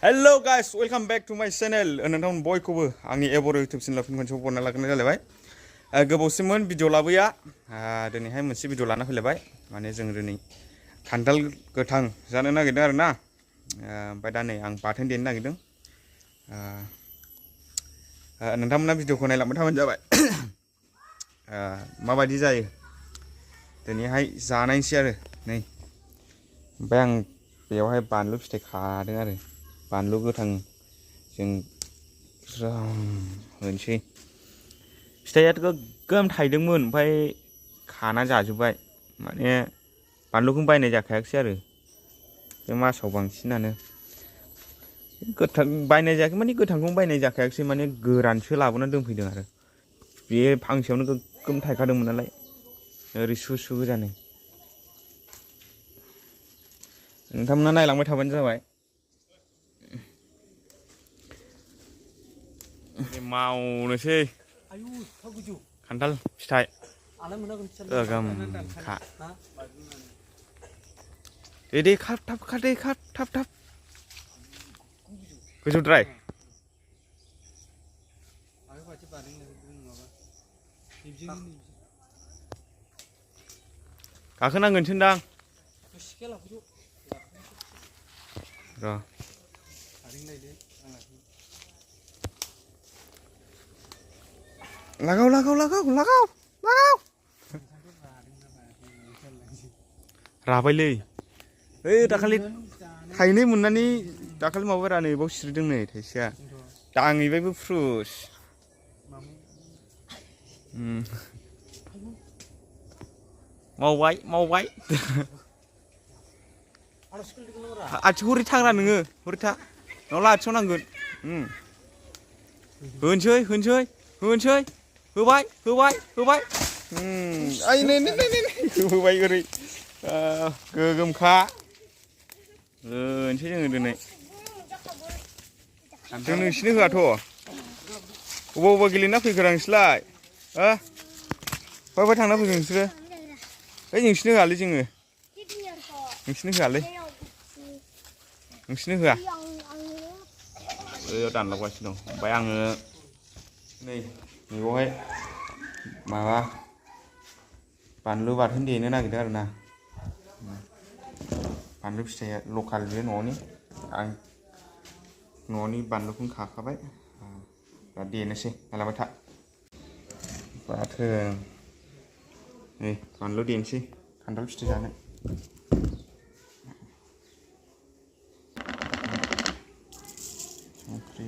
Hello guys, welcome back to my channel. नोंथां बयखौबो आंनि एबर YouTube चेनेलाव फिन खनसे बरना लाग्रोनाय जालायबाय। गोबावसिममोन भिडिअ लाबोया। दिनैहाय मोनसे भिडिअ लाना फैलायबाय। माने जों दिनै खान्थाल गोथां जानो नागिरदों आरोना। ओमफ्राय दा नै आं बाथोन देनो नागिरदों। नोंथांमोना भिडिअखौ नायलांबाय थाबानो जाबाय। माबायदि जायो? दिनैहाय जानायसै आरो नै। ओमफ्राय आं बेयावहाय बानलु फिथाइ खादों आरो। बानलु गोथां जों होनोसै फिथाइयाथ' गोगोम थाइदोंमोन ओमफ्राय खाना जाजोब्बाय माने बानलुखौनो बायनाय जाखायाखिसै आरो बे मासाव बांसिनानो गोथां बायनाय जायाखै माने गोथांखौनो बायनाय जाखायाखिसै माने गोरानसो लाबोनानै दोनफैदों आरो बे फांसेयावनो गोगोम थाइखादोंमोन नालाय ओरै सु सु गोजानो नोंथांमोना नायलांबाय थाबानो जाबाय। मावनोसै खान्थाल फिथाइ गोगोमखा दे खाब थाब खादे खाब थाब थाब गोजौद्राय गाखोनांगोनसोदां र' लगाव लगाव लगाव लगाव लगाव राबायलै ओइ दाखालि थाइनै मोननानै दाखालि माबारा नै बाव सिरिदों नै थाइसेया दाङैबायबो फ्रुस मावबाय मावबाय आथिं हरै थांना नोङो हरै था नङाब्ला आथिङाव नांगोन होनसै होनसै होनसै होबाय होबाय होबाय आइ नै नै नै होबाय ओरै गोगोमखा होनसै जोङो दिनै जों नोंसिनो होआथ' अबाव अबाव गेलेना फैखो नोंसोरलाय बहाय थांना फैखो नोंसोरो ओइ नोंसिनो होआलै जोङो नोंसिनो होआलै नोंसिनो होआ बैयाव दानलांगासिनो दं ओमफ्राय आङो नै नैबावहाय माबा बानलु बाथोन देनो नागिरदों आरोना बानलु फिथाइया लकेल बे न'नि आं न'नि बानलुखौनो खाखाबाय दा देनोसै नायलांबाय था बाथोन नै बानलु देनोसै खान्थाल फिथाइ जानो संख्रि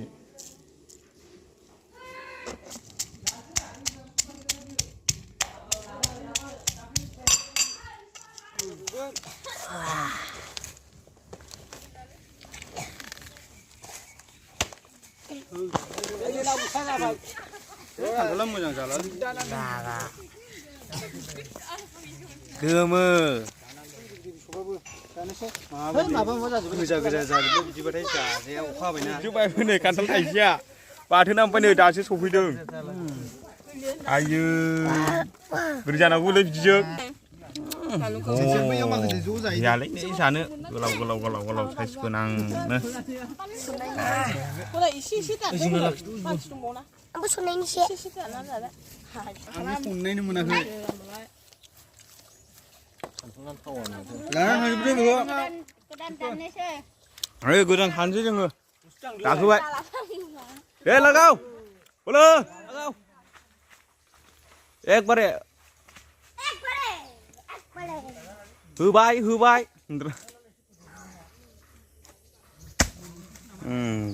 खान्थाला मोजां जाला गोमो गोजा गोजा जाजोबो बिदिबाथाय जाजाया अखा हाबायना जोब्बाय नै खान्थाल थाइसेया बाथोना ओमफ्राय नै दासो सफैदों आइयो बोरै जानांगौलै बिदिजों जायालै नै जानो गोलाव गोलाव गोलाव गोलाव साइज गोनांनो आंबो संनायनिसै आंबो संनायनो मोनाखै गोदान खानोसै जोङो गाखोबाय दे लगाव बोलो एकबारे होबाय होबाय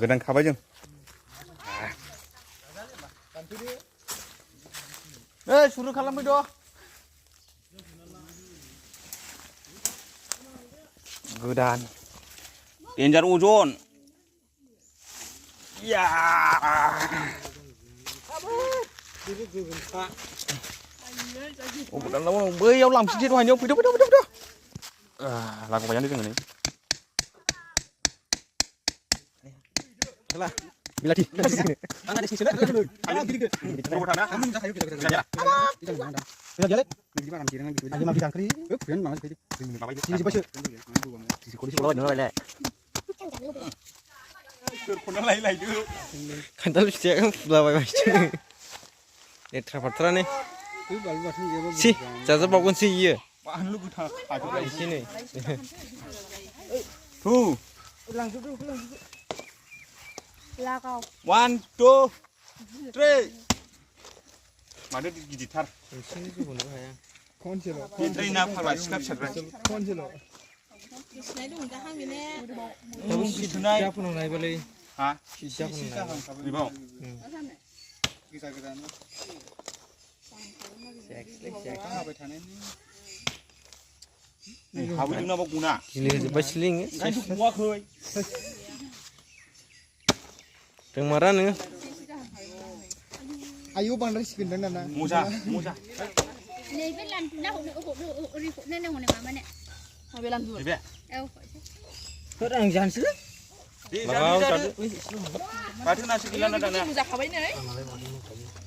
गोदान खाबाय जों सुरु खालामफैद' गोदान देन्जार अजन या बैयाव लांफिनसै दहायनियाव फैद' फैद' फैद' फैद' लांबायानो जोङो नै बिलाथि सोरखौनो लायलायदो खान्थाल फिथाइया फुलाबायबायसो लेथ्रा फाथ्रानो सि जाजाबावगोनसो इयो बानलु गोथां खाजोबबाय एसे नै थु लागाव 1 2 3 माथो गिदिरथार एसे जौनोबो हाया गिदिरै ना फाग्ला सिखा फिसाद्राय सिनाय दं दाहां बेने सिथुनाय जाफोनाव नायबालाय हा जाफोनाव बेबाव हाबैदों नामा गना गिलिर जोब्बाय सिलिङो ओंखायनोथ' गवाखै रोंमारा नोङो आयौ बांद्राय सिगोनदां दाना मजा मजा नैबे लानना हनो ओरै हनो हनो माने माबे लानदु नैबे फोर आं जानोसैलै दे जादो माथो नासो गैला ना दाना जाखाबाय नै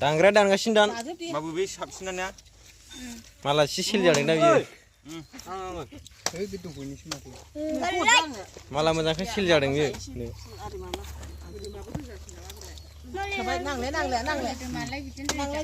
दांग्राया दानगासिनो दान माबो बे साबसिनानो माला एसे सिल जादों दा बियो ओइ बे दंग'निसो माथो माला मोजांखै सिल जादों बियो नांले